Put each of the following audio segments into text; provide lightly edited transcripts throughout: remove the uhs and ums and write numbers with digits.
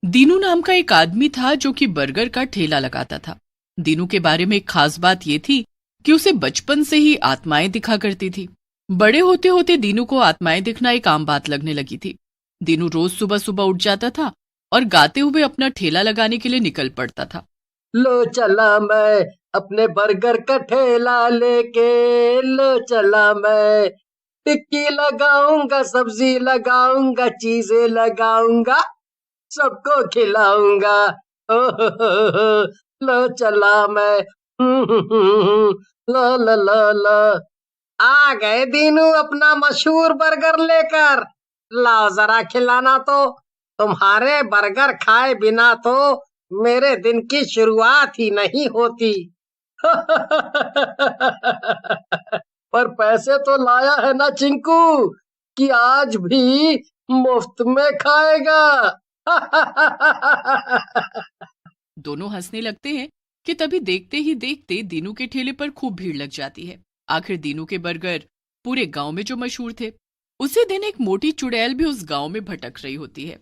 दीनू नाम का एक आदमी था जो कि बर्गर का ठेला लगाता था। दीनू के बारे में एक खास बात यह थी कि उसे बचपन से ही आत्माएं दिखा करती थी। बड़े होते होते दीनू को आत्माएं दिखना एक आम बात लगने लगी थी। दीनू रोज सुबह सुबह उठ जाता था और गाते हुए अपना ठेला लगाने के लिए निकल पड़ता था। लो चला मैं अपने बर्गर का ठेला लेके, लो चला मैं टिक्की लगाऊंगा, सब्जी लगाऊंगा, चीजें लगाऊंगा, सबको खिलाऊंगा। ओ हो हो, लो चला मैं। ला ला ला ला। आ गए दीनू अपना मशहूर बर्गर लेकर। लाओ जरा खिलाना तो, तुम्हारे बर्गर खाए बिना तो मेरे दिन की शुरुआत ही नहीं होती। पर पैसे तो लाया है ना चिंकू, कि आज भी मुफ्त में खाएगा। दोनों हंसने लगते हैं कि तभी देखते ही देखते दीनू के ठेले पर खूब भीड़ लग जाती है। आखिर दीनू के बर्गर पूरे गांव में जो मशहूर थे। उसी दिन एक मोटी चुड़ैल भी उस गांव में भटक रही होती है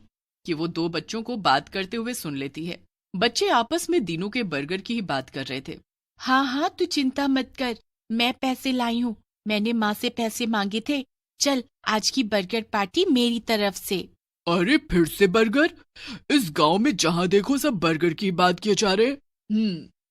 कि वो दो बच्चों को बात करते हुए सुन लेती है। बच्चे आपस में दीनू के बर्गर की ही बात कर रहे थे। हाँ हाँ, तू चिंता मत कर, मैं पैसे लाई हूँ। मैंने माँ से पैसे मांगे थे। चल, आज की बर्गर पार्टी मेरी तरफ से। अरे फिर से बर्गर? इस गांव में जहां देखो सब बर्गर की बात किए जा रहे।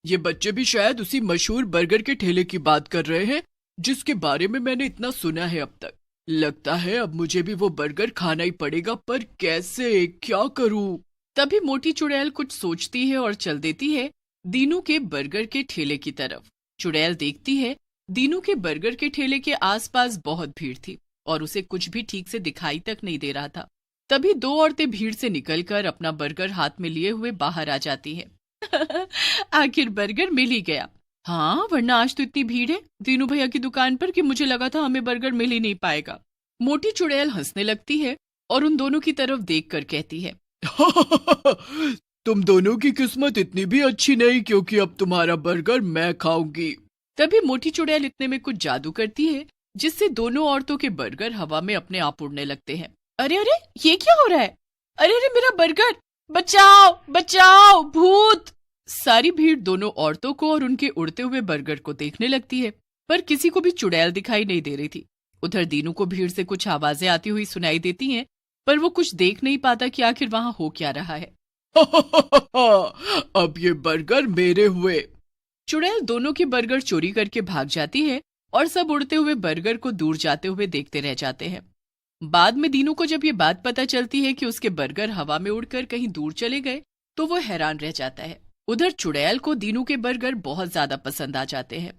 ये बच्चे भी शायद उसी मशहूर बर्गर के ठेले की बात कर रहे हैं जिसके बारे में मैंने इतना सुना है अब तक। लगता है अब मुझे भी वो बर्गर खाना ही पड़ेगा, पर कैसे, क्या करूं? तभी मोटी चुड़ैल कुछ सोचती है और चल देती है दीनू के बर्गर के ठेले की तरफ। चुड़ैल देखती है दीनू के बर्गर के ठेले के आसपास बहुत भीड़ थी और उसे कुछ भी ठीक से दिखाई तक नहीं दे रहा था। तभी दो औरतें भीड़ से निकलकर अपना बर्गर हाथ में लिए हुए बाहर आ जाती हैं। आखिर बर्गर मिल ही गया। हाँ, वरना आज तो इतनी भीड़ है दीनू भैया की दुकान पर कि मुझे लगा था हमें बर्गर मिल ही नहीं पाएगा। मोटी चुड़ैल हंसने लगती है और उन दोनों की तरफ देखकर कहती है, तुम दोनों की किस्मत इतनी भी अच्छी नहीं, क्योंकि अब तुम्हारा बर्गर मैं खाऊंगी। तभी मोटी चुड़ैल इतने में कुछ जादू करती है जिससे दोनों औरतों के बर्गर हवा में अपने आप उड़ने लगते हैं। अरे अरे, ये क्या हो रहा है? अरे अरे, मेरा बर्गर! बचाओ बचाओ, भूत! सारी भीड़ दोनों औरतों को और उनके उड़ते हुए बर्गर को देखने लगती है, पर किसी को भी चुड़ैल दिखाई नहीं दे रही थी। उधर दीनू को भीड़ से कुछ आवाजें आती हुई सुनाई देती हैं, पर वो कुछ देख नहीं पाता कि आखिर वहां हो क्या रहा है। अब ये बर्गर मेरे हुए। चुड़ैल दोनों के बर्गर चोरी करके भाग जाती है और सब उड़ते हुए बर्गर को दूर जाते हुए देखते रह जाते हैं। बाद में दीनू को जब ये बात पता चलती है कि उसके बर्गर हवा में उड़कर कहीं दूर चले गए, तो वो हैरान रह जाता है। उधर चुड़ैल को दीनू के बर्गर बहुत ज्यादा पसंद आ जाते हैं।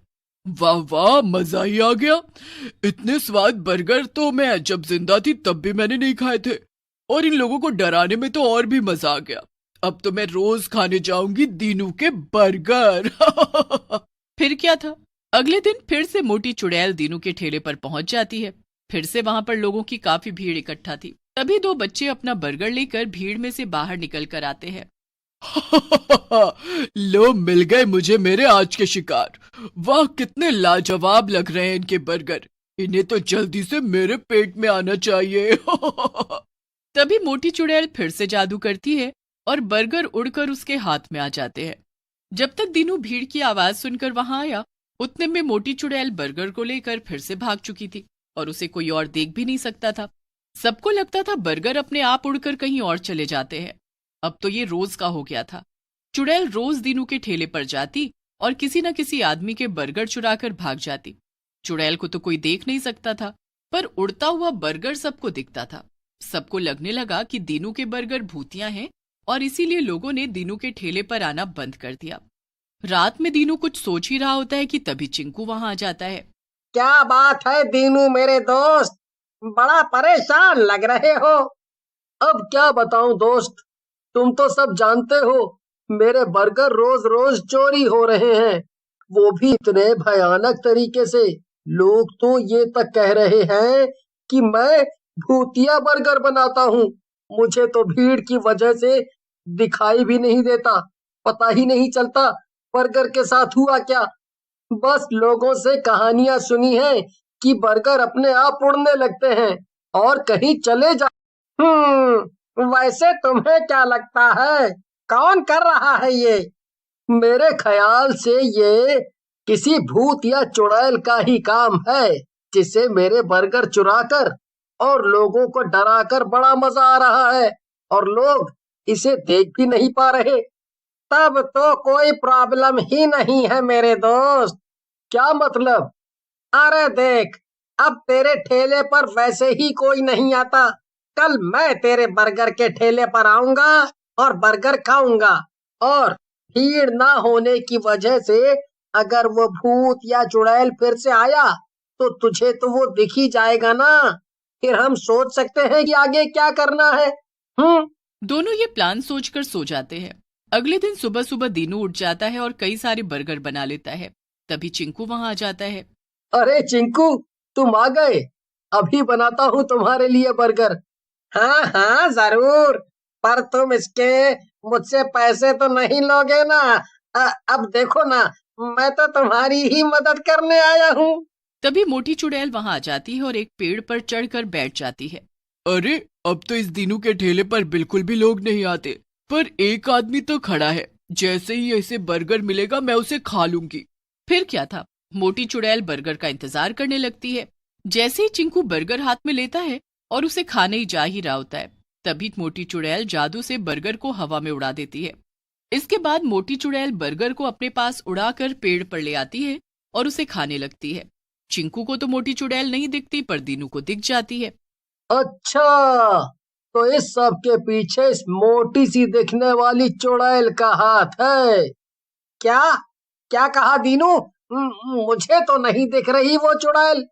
वाह वाह, मजा ही आ गया। इतने स्वाद बर्गर तो मैं जब जिंदा थी तब भी मैंने नहीं खाए थे, और इन लोगों को डराने में तो और भी मजा आ गया। अब तो मैं रोज खाने जाऊंगी दीनू के बर्गर। फिर क्या था, अगले दिन फिर से मोटी चुड़ैल दीनू के ठेले पर पहुंच जाती है। फिर से वहां पर लोगों की काफी भीड़ इकट्ठा थी। तभी दो बच्चे अपना बर्गर लेकर भीड़ में से बाहर निकल कर आते हैं। लो, मिल गए मुझे मेरे आज के शिकार। वाह, कितने लाजवाब लग रहे हैं इनके बर्गर। इन्हें तो जल्दी से मेरे पेट में आना चाहिए। तभी मोटी चुड़ैल फिर से जादू करती है और बर्गर उड़कर उसके हाथ में आ जाते हैं। जब तक दीनू भीड़ की आवाज सुनकर वहां आया, उतने में मोटी चुड़ैल बर्गर को लेकर फिर से भाग चुकी थी और उसे कोई और देख भी नहीं सकता था। सबको लगता था बर्गर अपने आप उड़कर कहीं और चले जाते हैं। अब तो ये रोज का हो गया था। चुड़ैल रोज दीनू के ठेले पर जाती और किसी न किसी आदमी के बर्गर चुराकर भाग जाती। चुड़ैल को तो कोई देख नहीं सकता था, पर उड़ता हुआ बर्गर सबको दिखता था। सबको लगने लगा कि दीनू के बर्गर भूतियां हैं और इसीलिए लोगों ने दीनू के ठेले पर आना बंद कर दिया। रात में दीनू कुछ सोच ही रहा होता है कि तभी चिंकू वहां आ जाता है। क्या बात है दीनू मेरे दोस्त, बड़ा परेशान लग रहे हो। अब क्या बताऊं दोस्त, तुम तो सब जानते हो मेरे बर्गर रोज रोज चोरी हो रहे हैं, वो भी इतने भयानक तरीके से। लोग तो ये तक कह रहे हैं कि मैं भूतिया बर्गर बनाता हूँ। मुझे तो भीड़ की वजह से दिखाई भी नहीं देता, पता ही नहीं चलता बर्गर के साथ हुआ क्या। बस लोगों से कहानियां सुनी हैं कि बर्गर अपने आप उड़ने लगते हैं और कहीं चले जा। वैसे तुम्हें क्या लगता है कौन कर रहा है ये? मेरे ख्याल से ये किसी भूत या चुड़ैल का ही काम है, जिसे मेरे बर्गर चुराकर और लोगों को डराकर बड़ा मजा आ रहा है और लोग इसे देख भी नहीं पा रहे। तब तो कोई प्रॉब्लम ही नहीं है मेरे दोस्त। क्या मतलब? अरे देख, अब तेरे ठेले पर वैसे ही कोई नहीं आता। कल मैं तेरे बर्गर के ठेले पर आऊंगा और बर्गर खाऊंगा, और भीड़ ना होने की वजह से अगर वो भूत या चुड़ैल फिर से आया तो तुझे तो वो दिख ही जाएगा ना। फिर हम सोच सकते हैं कि आगे क्या करना है। दोनों ये प्लान सोचकर सो जाते हैं। अगले दिन सुबह सुबह दीनू उठ जाता है और कई सारे बर्गर बना लेता है। तभी चिंकू वहां आ जाता है। अरे चिंकू, तुम आ गए। अभी बनाता हूँ तुम्हारे लिए बर्गर। हाँ हाँ जरूर, पर तुम इसके मुझसे पैसे तो नहीं लोगे ना? अब देखो ना, मैं तो तुम्हारी ही मदद करने आया हूँ। तभी मोटी चुड़ैल वहां आ जाती है और एक पेड़ पर चढ़कर बैठ जाती है। अरे अब तो इस दीनू के ठेले पर बिल्कुल भी लोग नहीं आते, पर एक आदमी तो खड़ा है। जैसे ही ऐसे बर्गर मिलेगा मैं उसे खा लूंगी। फिर क्या था, मोटी चुड़ैल बर्गर का इंतजार करने लगती है। जैसे ही चिंकू बर्गर हाथ में लेता है और उसे खाने ही जा ही रहा होता है, तभी मोटी चुड़ैल जादू से बर्गर को हवा में उड़ा देती है। इसके बाद मोटी चुड़ैल बर्गर को अपने पास उड़ाकर पेड़ पर ले आती है और उसे खाने लगती है। चिंकू को तो मोटी चुड़ैल नहीं दिखती, पर दीनू को दिख जाती है। अच्छा, तो इस सब के पीछे इस मोटी सी दिखने वाली चुड़ैल का हाथ है क्या? क्या कहा दीनू? मुझे तो नहीं दिख रही वो चुड़ैल।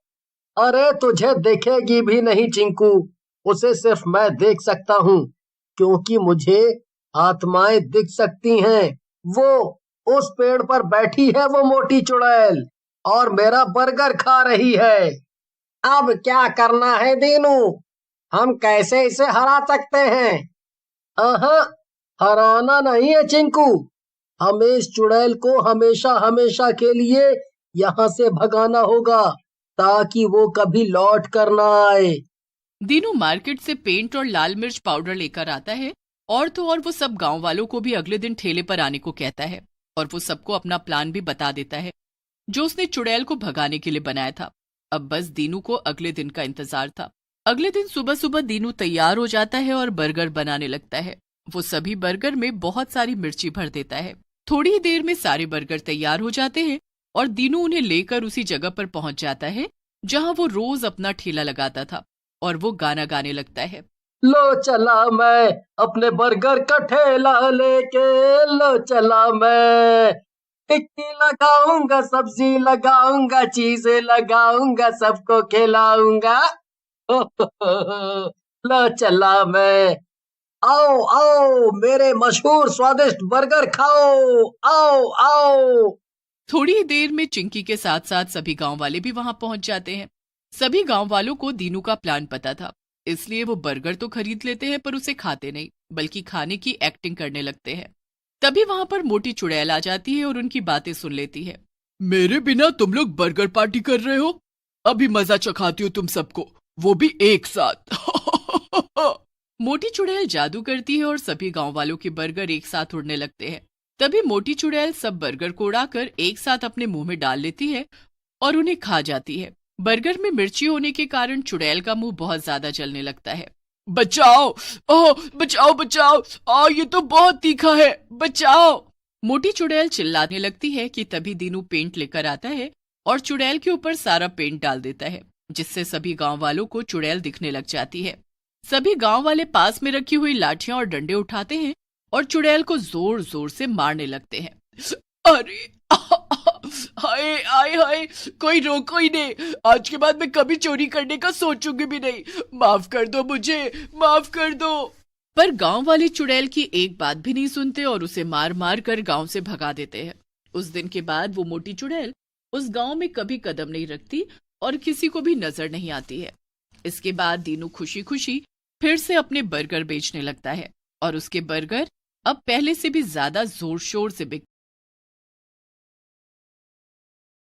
अरे तुझे दिखेगी भी नहीं चिंकू, उसे सिर्फ मैं देख सकता हूँ, क्योंकि मुझे आत्माएं दिख सकती हैं। वो उस पेड़ पर बैठी है वो मोटी चुड़ैल, और मेरा बर्गर खा रही है। अब क्या करना है दीनू? हम कैसे इसे हरा सकते हैं? अहा, हराना नहीं है चिंकू, हमें इस चुड़ैल को हमेशा हमेशा के लिए यहाँ से भगाना होगा, ताकि वो कभी लौट कर ना आए। दीनू मार्केट से पेंट और लाल मिर्च पाउडर लेकर आता है, और तो और वो सब गांव वालों को भी अगले दिन ठेले पर आने को कहता है, और वो सबको अपना प्लान भी बता देता है जो उसने चुड़ैल को भगाने के लिए बनाया था। अब बस दीनू को अगले दिन का इंतजार था। अगले दिन सुबह सुबह दीनू तैयार हो जाता है और बर्गर बनाने लगता है। वो सभी बर्गर में बहुत सारी मिर्ची भर देता है। थोड़ी ही देर में सारे बर्गर तैयार हो जाते हैं और दीनू उन्हें लेकर उसी जगह पर पहुंच जाता है जहां वो रोज अपना ठेला लगाता था, और वो गाना गाने लगता है। लो चला मैं अपने बर्गर का ठेला लेके, लो चला मैं टिक्की लगाऊंगा, सब्जी लगाऊंगा, चीजें लगाऊंगा, सबको खिलाऊंगा। लो चला मैं। आओ आओ मेरे मशहूर स्वादिष्ट बर्गर खाओ, आओ आओ। थोड़ी ही देर में चिंकी के साथ साथ सभी गांव वाले भी वहां पहुंच जाते हैं। सभी गांव वालों को दीनू का प्लान पता था, इसलिए वो बर्गर तो खरीद लेते हैं पर उसे खाते नहीं, बल्कि खाने की एक्टिंग करने लगते हैं। तभी वहां पर मोटी चुड़ैल आ जाती है और उनकी बातें सुन लेती है। मेरे बिना तुम लोग बर्गर पार्टी कर रहे हो? अभी मजा चखाती हो तुम सबको, वो भी एक साथ। मोटी चुड़ैल जादू करती है और सभी गांव वालों के बर्गर एक साथ उड़ने लगते हैं। तभी मोटी चुड़ैल सब बर्गर को उड़ाकर एक साथ अपने मुंह में डाल लेती है और उन्हें खा जाती है। बर्गर में मिर्ची होने के कारण चुड़ैल का मुंह बहुत ज्यादा जलने लगता है। बचाओ, ओह बचाओ बचाओ, ये तो बहुत तीखा है, बचाओ। मोटी चुड़ैल चिल्लाने लगती है कि तभी दीनू पेंट लेकर आता है और चुड़ैल के ऊपर सारा पेंट डाल देता है, जिससे सभी गांव वालों को चुड़ैल दिखने लग जाती है। सभी गांव वाले पास में रखी हुई लाठियां और डंडे उठाते हैं और चुड़ैल को जोर जोर से मारने लगते हैं। अरे हाय हाय हाय, कोई रोको ही नहीं, आज के बाद मैं कभी चोरी करने का सोचूंगी भी नहीं, माफ कर दो मुझे, माफ कर दो। पर गांव वाले चुड़ैल की एक बात भी नहीं सुनते और उसे मार मार कर गांव से भगा देते हैं। उस दिन के बाद वो मोटी चुड़ैल उस गांव में कभी कदम नहीं रखती और किसी को भी नजर नहीं आती है। इसके बाद दीनू खुशी खुशी फिर से अपने बर्गर बेचने लगता है और उसके बर्गर अब पहले से भी ज्यादा जोर शोर से बिकते